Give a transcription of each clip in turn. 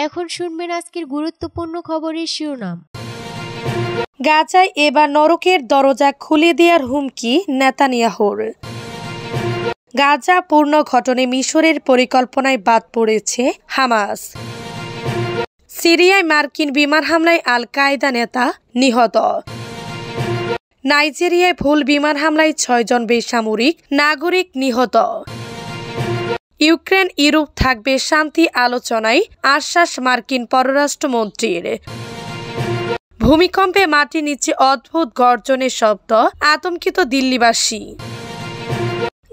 এখন শুনবেন আজকের গুরুত্বপূর্ণ খবরের শিরোনাম। গাজায় এবার নরকের দরজা খুলে দেওয়ার হুমকি নেতানিয়াহুর। গাজা পুনর্গঠনে মিশরের পরিকল্পনায় বাদ পড়েছে হামাস। সিরিয়ায় মার্কিন বিমান হামলায় আল কায়দা নেতা নিহত। নাইজেরিয়ায় ভুল বিমান হামলায় 6 জন বেসামরিক নাগরিক নিহত। ইউক্রেন ইউরোপ থাকবে শান্তি আলোচনায় আশ্বাস মার্কিন পররাষ্ট্রমন্ত্রীর। ভূমিকম্পে মাটির নিচে অদ্ভুত গর্জনের শব্দ, আতঙ্কিত দিল্লিবাসী।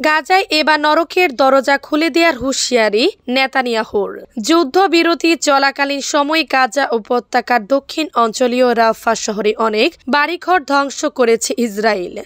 গাজায় এবার নরকের দরজা খুলে দেওয়ার হুঁশিয়ারি নেতানিয়াহুর। যুদ্ধবিরতি চলাকালীন সময়ে গাজা উপত্যকার দক্ষিণ অঞ্চলীয় রাফা শহরে অনেক বাড়িঘর ধ্বংস করেছে ইসরায়েল।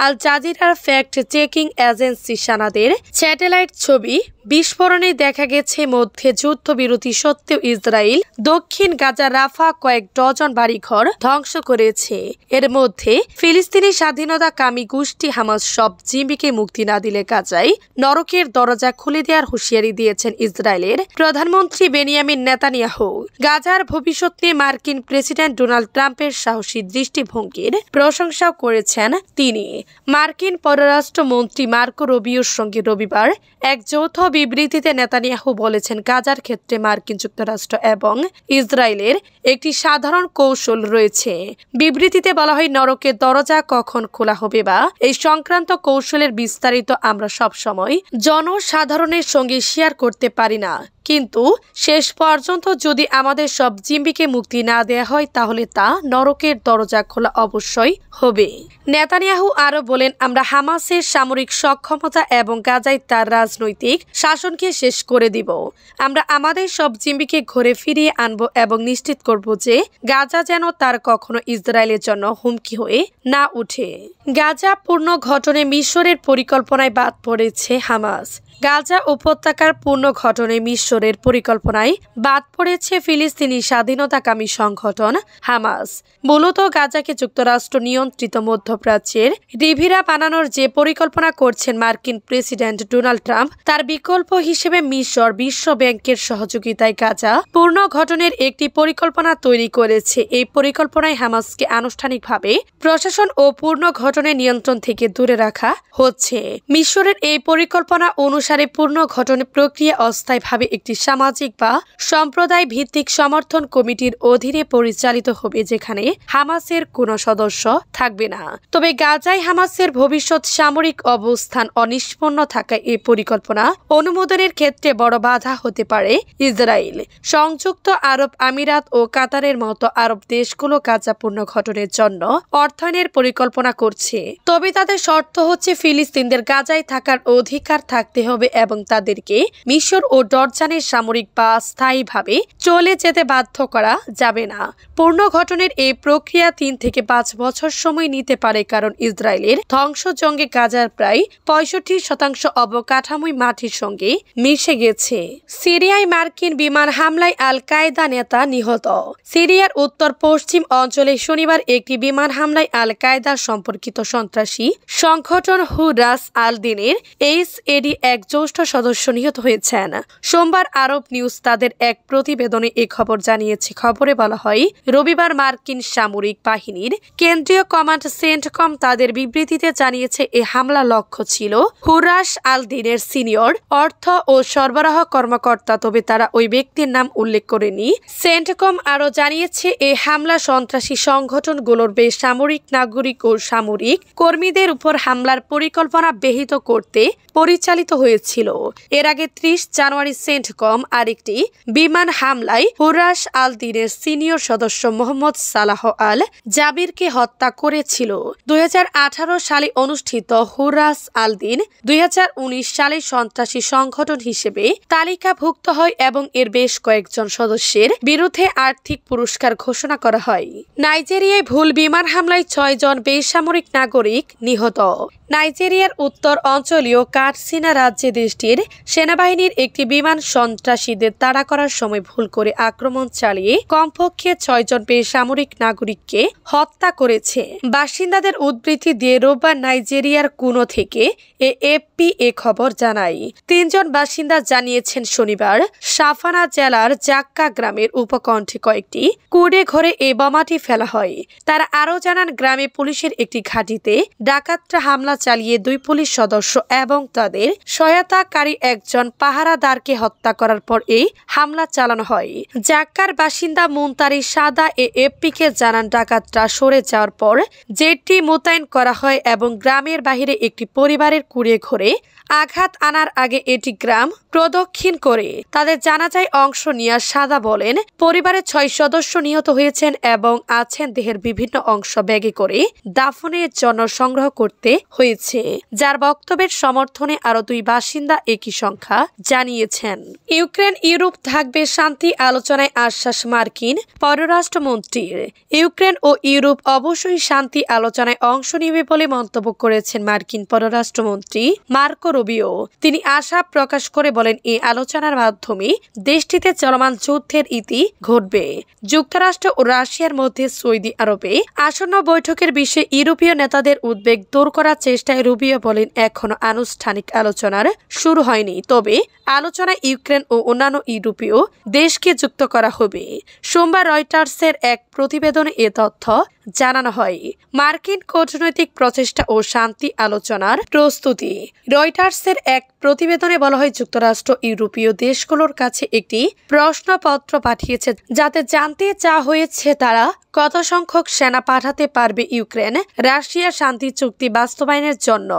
আল জাজিরার ফ্যাক্ট চেকিং এজেন্সি সানাদের স্যাটেলাইট ছবি বিস্ফোরণে দেখা গেছে মধ্যে যুদ্ধবিরতি সত্ত্বেও ইসরায়েল দক্ষিণ গাজা রাফা কয়েক ডজন বাড়িঘর ধ্বংস করেছে। এর মধ্যে ফিলিস্তিনি স্বাধীনতাকামী গোষ্ঠী হামাস সব জিম্মিকে মুক্তি না দিলে গাজায় নরকের দরজা খুলে দেওয়ার হুঁশিয়ারি দিয়েছেন ইসরায়েলের প্রধানমন্ত্রী বেনিয়ামিন নেতানিয়াহু। গাজার ভবিষ্যৎ নিয়ে মার্কিন প্রেসিডেন্ট ডোনাল্ড ট্রাম্পের সাহসী দৃষ্টিভঙ্গির প্রশংসাও করেছেন তিনি। মার্কিন পররাষ্ট্রমন্ত্রী মার্কো রুবিওর সঙ্গে রবিবার এক যৌথ বিবৃতিতে নেতানিয়াহু বলেছেন, গাজার ক্ষেত্রে মার্কিন যুক্তরাষ্ট্র এবং ইসরায়েলের একটি সাধারণ কৌশল রয়েছে। বিবৃতিতে বলা হয়, নরকের দরজা কখন খোলা হবে বা এই সংক্রান্ত কৌশলের বিস্তারিত আমরা সবসময় জনসাধারণের সঙ্গে শেয়ার করতে পারি না, কিন্তু শেষ পর্যন্ত যদি আমাদের সব জিম্মিকে মুক্তি না দেয়া হয় তাহলে তা নরকের দরজা খোলা অবশ্যই হবে। নেতানিয়াহু আরও বলেন, আমরা হামাসের সামরিক সক্ষমতা এবং গাজায় তার রাজনৈতিক শাসনকে শেষ করে দিব। আমরা আমাদের সব জিম্মিকে ঘরে ফিরিয়ে আনব এবং নিশ্চিত করব যে গাজা যেন তার কখনো ইসরায়েলের জন্য হুমকি হয়ে না উঠে। গাজা পুনর্গঠনে মিশরের পরিকল্পনায় বাদ পড়েছে হামাস। গাজা উপত্যকার পুনর্গঠনে মিশরের পরিকল্পনায় বাদ পড়েছে ফিলিস্তিনি স্বাধীনতাকামী সংগঠন হামাস। মূলত গাজাকে যুক্তরাষ্ট্র নিয়ন্ত্রিত মধ্যপ্রাচ্যের রিভিরা বানানোর যে পরিকল্পনা করছেন মার্কিন প্রেসিডেন্ট ডোনাল্ড ট্রাম্প, তার বিকল্প হিসেবে মিশর বিশ্ব ব্যাংকের সহযোগিতায় গাজা পুনর্গঠনের একটি পরিকল্পনা তৈরি করেছে। এই পরিকল্পনায় হামাসকে আনুষ্ঠানিকভাবে প্রশাসন ও পুনর্গঠনের নিয়ন্ত্রণ থেকে দূরে রাখা হচ্ছে। মিশরের এই পরিকল্পনা অনুসারে পুনর্গঠনের প্রক্রিয়া অস্থায়ীভাবে একটি সামাজিক বা সম্প্রদায় ভিত্তিক সমর্থন কমিটির অধীনে পরিচালিত হবে, যেখানে হামাসের কোনো সদস্য থাকবে না। তবে গাজায় হামাসের ভবিষ্যৎ সামরিক অবস্থান অনিষ্পন্ন থাকায় এই পরিকল্পনা অনুমোদনের ক্ষেত্রে বড় বাধা হতে পারে। ইসরায়েল, সংযুক্ত আরব আমিরাত ও কাতারের মতো আরব দেশগুলো গাজা পুনর্গঠনের জন্য অর্থায়নের পরিকল্পনা করছে, তবে তাদের শর্ত হচ্ছে ফিলিস্তিনদের গাজায় থাকার অধিকার থাকতে হবে এবং তাদেরকে মিশর ও জর্ডানের সামরিক বা স্থায়ীভাবে চলে যেতে বাধ্য করা যাবে না। পুনর্গঠনের এই প্রক্রিয়া 3 থেকে 5 বছর সময় নিতে পারে, কারণ ইসরায়েলের ধ্বংসযজ্ঞে গাজার প্রায় 65% অবকাঠামোই মাটির সঙ্গে মিশে গেছে। সিরিয়ায় মার্কিন বিমান হামলায় আল কায়দা নেতা নিহত। সিরিয়ার উত্তর পশ্চিম অঞ্চলে শনিবার একটি বিমান হামলায় আল কায়দা সম্পর্কিত সন্ত্রাসী সংগঠন হুরাস আল দিনের এইচএডি এক জ্যেষ্ঠ সদস্য নিহত হয়েছেন। সোমবার আরব নিউজ তাদের এক প্রতিবেদনে এ খবর জানিয়েছে। খবরে বলা হয়, রবিবার মার্কিন সামরিক বাহিনীর কেন্দ্রীয় কমান্ড সেন্টকম তাদের বিবৃতিতে জানিয়েছে এ হামলা লক্ষ্য ছিল হুরাস আল দিনের সিনিয়র অর্থ ও সরবরাহ কর্মকর্তা, তবে তারা ওই ব্যক্তির নাম উল্লেখ করেনি। সেন্টকম আরও জানিয়েছে এ হামলা সন্ত্রাসী সংগঠনগুলোর বেসামরিক নাগরিক ও সামরিক কর্মীদের উপর হামলার পরিকল্পনা ব্যাহত করতে পরিচালিত হয়েছিল। এর আগে 30 জানুয়ারি সেন্টকম আরেকটি বিমান হামলায় হুরাস আল দিনের সিনিয়র সদস্য মোহাম্মদ সালাহ আল জাবিরকে হত্যা করেছিল। 2018 সালে অনুষ্ঠিত হুরাস আল দিন 2019 সালে সন্ত্রাসী সংগঠন হিসেবে তালিকাভুক্ত হয় এবং এর বেশ কয়েকজন সদস্যের বিরুদ্ধে আর্থিক পুরস্কার ঘোষণা করা হয়। নাইজেরিয়ায় ভুল বিমান হামলায় 6 জন বেসামরিক নাগরিক নিহত। নাইজেরিয়ার উত্তর অঞ্চলীয় কাটসিনা রাজ্যে দেশটির সেনাবাহিনীর একটি বিমান সন্ত্রাসীদের তাড়া করার সময় ভুল করে আক্রমণ চালিয়ে কমপক্ষে 6 জন বেসামরিক নাগরিককে হত্যা করেছে। বাসিন্দাদের উদ্ধৃতি দিয়ে রোববার নাইজেরিয়ার কুনো থেকে এএফপি এ খবর জানায়। 3 জন বাসিন্দা জানিয়েছেন শনিবার সাফানা জেলার জাক্কা গ্রামের উপকণ্ঠে কয়েকটি কুড়ে ঘরে এই বোমাটি ফেলা হয়। তারা আরও জানান গ্রামে পুলিশের একটি ঘাঁটিতে ডাকাতরা হামলা চালিয়ে 2 পুলিশ সদস্য এবং তাদের সহায়তাকারী একজন পাহারাদারকে হত্যা করার পর এই হামলা চালানো হয়। জাক্কার বাসিন্দা মুনতারি সাদা এএফপিকে জানান ডাকাতরা সরে যাওয়ার পর জেটটি মোতায়েন করা হয় এবং গ্রামের বাহিরে একটি পরিবারের কুড়ে ঘরে আঘাত আনার আগে এটি গ্রাম প্রদক্ষিণ করে তাদের জানাজায় অংশ নিয়ে সাদা বলেন, পরিবারের 6 সদস্য নিহত হয়েছেন এবং আছেন দেহের বিভিন্ন অংশ ব্যাগে করে দাফনের জন্য সংগ্রহ করতে হয়েছে। যার বক্তব্যের সমর্থনে আরো 2 বাসিন্দা একই সংখ্যা জানিয়েছেন। ইউক্রেন ইউরোপ থাকবে শান্তি আলোচনায় আশ্বাস মার্কিন পররাষ্ট্রমন্ত্রীর। ইউক্রেন ও ইউরোপ অবশ্যই শান্তি আলোচনায় অংশ নেবে বলে মন্তব্য করেছেন মার্কিন পররাষ্ট্রমন্ত্রী মার্কো রুবিও। তিনি আশা প্রকাশ করে বলেন, এই আলোচনার মাধ্যমে দেশটিতে চলমান যুদ্ধের ইতি ঘটবে। যুক্তরাষ্ট্র ও রাশিয়ার মধ্যে সৌদি আরবে আসন্ন বৈঠকের বিষয়ে ইউরোপীয় নেতাদের উদ্বেগ দূর করার চেষ্টায় রুবিও বলেন, এখনো আনুষ্ঠানিক আলোচনার শুরু হয়নি, তবে আলোচনায় ইউক্রেন ও অন্যান্য ইউরোপীয় দেশকে যুক্ত করা হবে। সোমবার রয়টার্সের এক প্রতিবেদনে এ তথ্য জানানো হয়। মার্কিন কূটনৈতিক প্রচেষ্টা ও শান্তি আলোচনার প্রস্তুতি। রয়টার্সের এক প্রতিবেদনে বলা হয়, যুক্তরাষ্ট্র ইউরোপীয় দেশগুলোর কাছে একটি প্রশ্নপত্র পাঠিয়েছে যাতে জানতে চাওয়া হয়েছে তারা কত সংখ্যক সেনা পাঠাতে পারবে ইউক্রেন রাশিয়া শান্তি চুক্তি বাস্তবায়নের জন্য।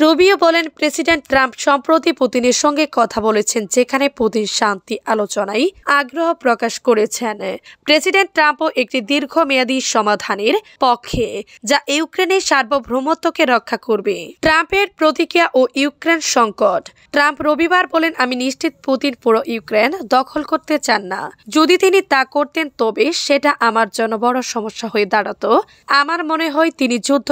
রুবিও বলেন, প্রেসিডেন্ট ট্রাম্প সম্প্রতি পুতিনের সঙ্গে কথা বলেছেন, যেখানে পুতিন শান্তি আলোচনায় আগ্রহ প্রকাশ করেছেন। প্রেসিডেন্ট ট্রাম্পও একটি দীর্ঘমেয়াদী সমাধানের পক্ষে, যা ইউক্রেনের সার্বভৌমত্বকে রক্ষা করবে। ট্রাম্পের প্রতিক্রিয়া ও ইউক্রেন সংকট। ট্রাম্প রবিবার বলেন, আমি নিশ্চিত পুতিন পুরো ইউক্রেন দখল করতে চান না। যদি তিনি তা করতেন তবে সেটা আমার জন্য বড় সমস্যা হয়ে দাঁড়াতো। আমার মনে হয় তিনি যুদ্ধ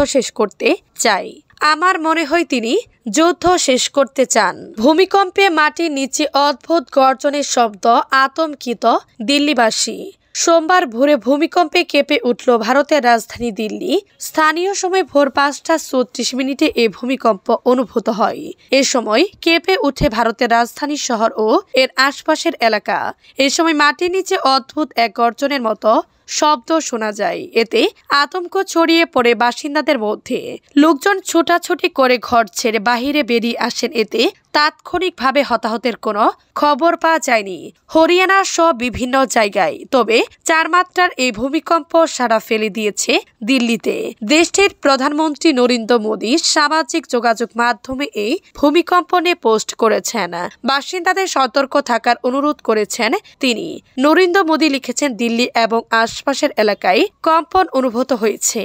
শেষ করতে চান। ভূমিকম্পে মাটির নিচে অদ্ভুত গর্জনের শব্দ আতঙ্কিত দিল্লিবাসী। সোমবার ভোরে ভূমিকম্পে কেঁপে উঠল ভারতের রাজধানী দিল্লি। স্থানীয় সময় ভোর 5:34 এ ভূমিকম্প অনুভূত হয়। এ সময় কেঁপে উঠে ভারতের রাজধানী শহর ও এর আশপাশের এলাকা। এ সময় মাটির নিচে অদ্ভুত এক গর্জনের মতো শব্দ শোনা যায়। এতে আতঙ্ক ছড়িয়ে পড়ে বাসিন্দাদের মধ্যে। লোকজন ছোটাছুটি করে ঘর ছেড়ে বাহিরে বেরিয়ে আসেন। এতে তাৎক্ষণিকভাবে হতাহতের কোনো খবর পাওয়া যায়নি হরিয়ানা সহ বিভিন্ন জায়গায়। তবে 4 মাত্রার এই ভূমিকম্প সাড়া ফেলে দিয়েছে দিল্লিতে। দেশটির প্রধানমন্ত্রী নরেন্দ্র মোদী সামাজিক যোগাযোগ মাধ্যমে এই ভূমিকম্প নিয়ে পোস্ট করেছেন। বাসিন্দাদের সতর্ক থাকার অনুরোধ করেছেন তিনি। নরেন্দ্র মোদী লিখেছেন, দিল্লি এবং আশপাশের এলাকায় কম্পন অনুভূত হয়েছে।